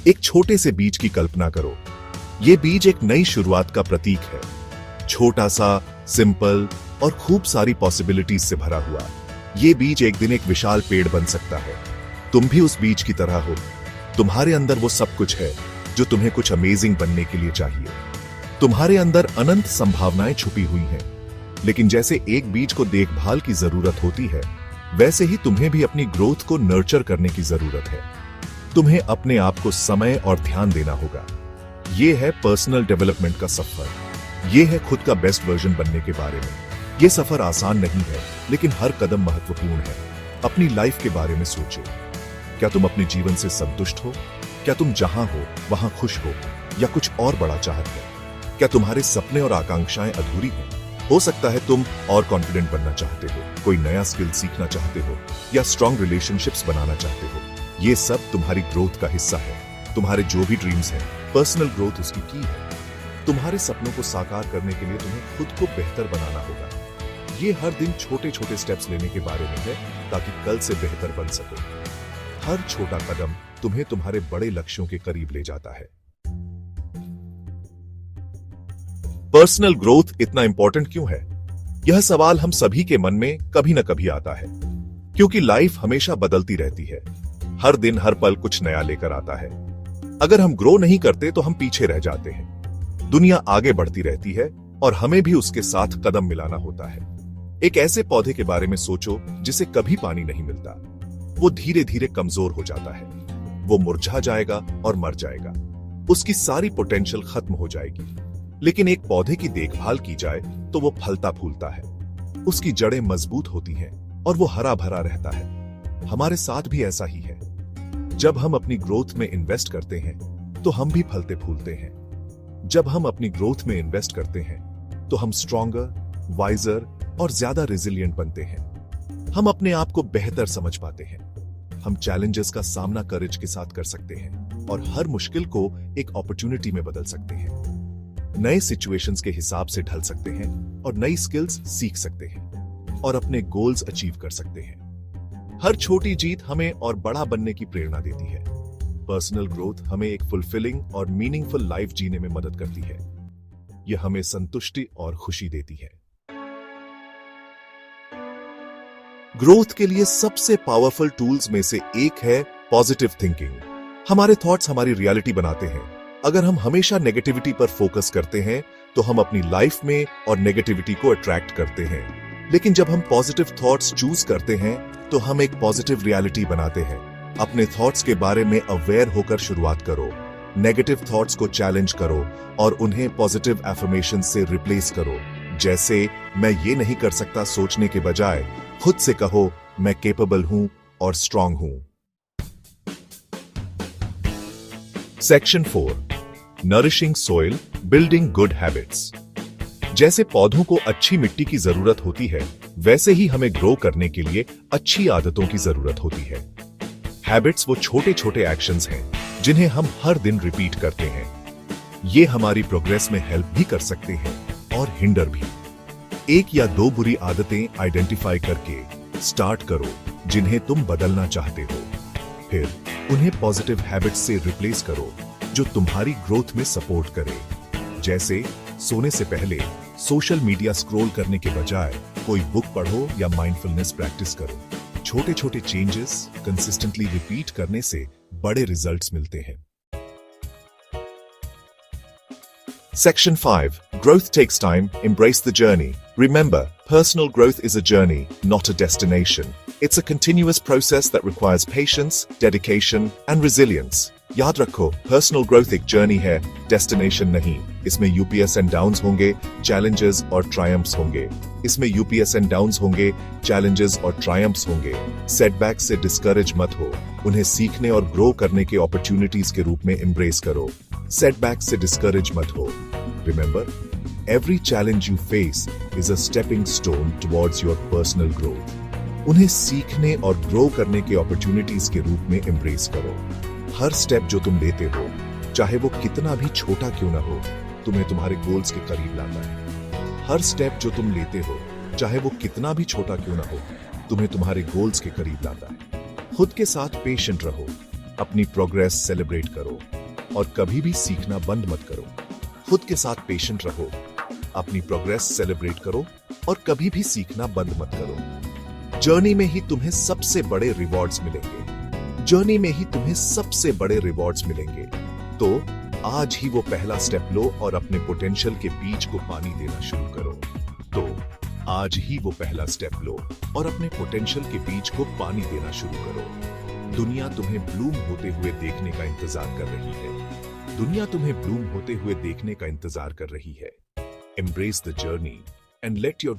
एक छोटे से बीज की कल्पना करो। ये बीज एक नई शुरुआत का प्रतीक है, छोटा सा, सिंपल और खूब सारी पॉसिबिलिटीज से भरा हुआ। ये बीज एक दिन एक विशाल पेड़ बन सकता है। तुम भी उस बीज की तरह हो। तुम्हारे अंदर वो सब कुछ है जो तुम्हें कुछ अमेजिंग बनने के लिए चाहिए। तुम्हारे अंदर अनंत संभावनाएं छुपी हुई हैं। लेकिन जैसे एक बीज को देखभाल की जरूरत होती है, वैसे ही तुम्हें भी अपनी ग्रोथ को नर्चर करने की जरूरत है। तुम्हें अपने आप को समय और ध्यान देना होगा। यह है पर्सनल डेवलपमेंट का सफर। यह है खुद का बेस्ट वर्जन बनने के बारे में। यह सफर आसान नहीं है, लेकिन हर कदम महत्वपूर्ण है। अपनी लाइफ के बारे में सोचो। क्या तुम अपने जीवन से संतुष्ट हो? क्या तुम जहां हो वहां खुश हो, या कुछ और बड़ा चाहते हो? क्या तुम्हारे सपने और आकांक्षाएं अधूरी हैं? हो सकता है तुम और कॉन्फिडेंट बनना चाहते हो, कोई नया स्किल सीखना चाहते हो, या स्ट्रॉन्ग रिलेशनशिप्स बनाना चाहते हो। ये सब तुम्हारी ग्रोथ का हिस्सा है। तुम्हारे जो भी ड्रीम्स हैं, पर्सनल ग्रोथ उसकी की है। तुम्हारे सपनों को साकार करने के लिए तुम्हें खुद को बेहतर बनाना होगा। ये हर दिन छोटे छोटे स्टेप्स लेने के बारे में है, ताकि कल से बेहतर बन सको। हर छोटा कदम तुम्हें तुम्हारे बड़े लक्ष्यों के करीब ले जाता है। पर्सनल ग्रोथ इतना इंपॉर्टेंट क्यों है? यह सवाल हम सभी के मन में कभी न कभी आता है, क्योंकि लाइफ हमेशा बदलती रहती है। हर दिन हर पल कुछ नया लेकर आता है। अगर हम ग्रो नहीं करते तो हम पीछे रह जाते हैं। दुनिया आगे बढ़ती रहती है और हमें भी उसके साथ कदम मिलाना होता है। एक ऐसे पौधे के बारे में सोचो जिसे कभी पानी नहीं मिलता। वो धीरे धीरे कमजोर हो जाता है। वो मुरझा जाएगा और मर जाएगा। उसकी सारी पोटेंशियल खत्म हो जाएगी। लेकिन एक पौधे की देखभाल की जाए तो वो फलता फूलता है। उसकी जड़ें मजबूत होती हैं और वो हरा भरा रहता है। हमारे साथ भी ऐसा ही है। जब हम अपनी ग्रोथ में इन्वेस्ट करते हैं तो हम भी फलते फूलते हैं। जब हम अपनी ग्रोथ में इन्वेस्ट करते हैं तो हम स्ट्रॉन्गर, वाइजर और ज्यादा रेजिलिएंट बनते हैं। हम अपने आप को बेहतर समझ पाते हैं। हम चैलेंजेस का सामना करेज के साथ कर सकते हैं और हर मुश्किल को एक अपॉर्चुनिटी में बदल सकते हैं। नए सिचुएशंस के हिसाब से ढल सकते हैं और नई स्किल्स सीख सकते हैं और अपने गोल्स अचीव कर सकते हैं। हर छोटी जीत हमें और बड़ा बनने की प्रेरणा देती है। पर्सनल ग्रोथ हमें एक फुलफिलिंग और मीनिंगफुल लाइफ जीने में मदद करती है। यह हमें संतुष्टि और खुशी देती है। ग्रोथ के लिए सबसे पावरफुल टूल्स में से एक है पॉजिटिव थिंकिंग। हमारे थॉट्स हमारी रियलिटी बनाते हैं। अगर हम हमेशा नेगेटिविटी पर फोकस करते हैं तो हम अपनी लाइफ में और नेगेटिविटी को अट्रैक्ट करते हैं। लेकिन जब हम पॉजिटिव थॉट्स चूज करते हैं तो हम एक पॉजिटिव रियलिटी बनाते हैं। अपने थॉट्स के बारे में अवेयर होकर शुरुआत करो। नेगेटिव थॉट्स को चैलेंज करो और उन्हें पॉजिटिव एफर्मेशन से रिप्लेस करो। जैसे मैं ये नहीं कर सकता सोचने के बजाय खुद से कहो मैं केपेबल हूं और स्ट्रांग हूं। Section 4, nourishing soil, building good habits. जैसे पौधों को अच्छी मिट्टी की जरूरत होती है, वैसे ही हमें ग्रो करने के लिए अच्छी आदतों की जरूरत होती है। हैबिट्स वो छोटे छोटे एक्शंस हैं जिन्हें हम हर दिन रिपीट करते हैं। ये हमारी प्रोग्रेस में हेल्प भी कर सकते हैं और हिंडर भी। एक या दो बुरी आदतें आइडेंटिफाई करके स्टार्ट करो जिन्हें तुम बदलना चाहते हो। फिर उन्हें पॉजिटिव हैबिट्स से रिप्लेस करो जो तुम्हारी ग्रोथ में सपोर्ट करे। जैसे सोने से पहले सोशल मीडिया स्क्रॉल करने के बजाय कोई बुक पढ़ो या माइंडफुलनेस प्रैक्टिस करो। छोटे छोटे चेंजेस कंसिस्टेंटली रिपीट करने से बड़े रिजल्ट्स मिलते हैं। Section 5, Growth takes time, embrace the journey. Remember, personal growth is a journey, not a destination. It's a continuous process that requires patience, dedication, and resilience. याद रखो, पर्सनल ग्रोथ एक journey है, destination नहीं। इसमें UPS and downs होंगे, challenges और triumphs होंगे। इसमें यूपीएस एंड डाउन्स होंगे, चैलेंजेस और ट्रायम्फ्स होंगे। सेटबैक से डिस्करेज मत हो, उन्हें सीखने और ग्रो करने के अपॉर्चुनिटीज के रूप में एम्ब्रेस करो। सेटबैक से डिस्करेज मत हो। Remember, every challenge you face is a stepping stone towards your personal growth. उन्हें सीखने और ग्रो करने के अपॉर्चुनिटीज के रूप में एम्ब्रेस करो। हर स्टेप जो तुम लेते हो, चाहे वो कितना भी छोटा क्यों ना हो, तुम्हें तुम्हारे गोल्स के करीब लाता है। हर स्टेप जो तुम लेते हो, चाहे वो कितना भी छोटा क्यों ना हो, तुम्हें तुम्हारे गोल्स के करीब लाता है। खुद के साथ पेशेंट रहो। अपनी प्रोग्रेस सेलिब्रेट करो और कभी भी सीखना बंद मत करो। खुद के साथ पेशेंट रहो, अपनी प्रोग्रेस सेलिब्रेट करो और कभी भी सीखना बंद मत करो। जर्नी में ही तुम्हें सबसे बड़े रिवॉर्ड्स मिलेंगे। जर्नी में ही तुम्हें सबसे बड़े रिवॉर्ड्स मिलेंगे। तो आज ही वो पहला स्टेप लो और अपने पोटेंशियल के बीज को पानी देना शुरू करो। तो आज ही वो पहला स्टेप लो और अपने पोटेंशियल के बीज को पानी देना शुरू करो। दुनिया तुम्हें ब्लूम होते हुए देखने का इंतजार कर रही है। दुनिया तुम्हें ब्लूम होते हुए देखने का इंतजार कर रही है। Embrace the journey and let your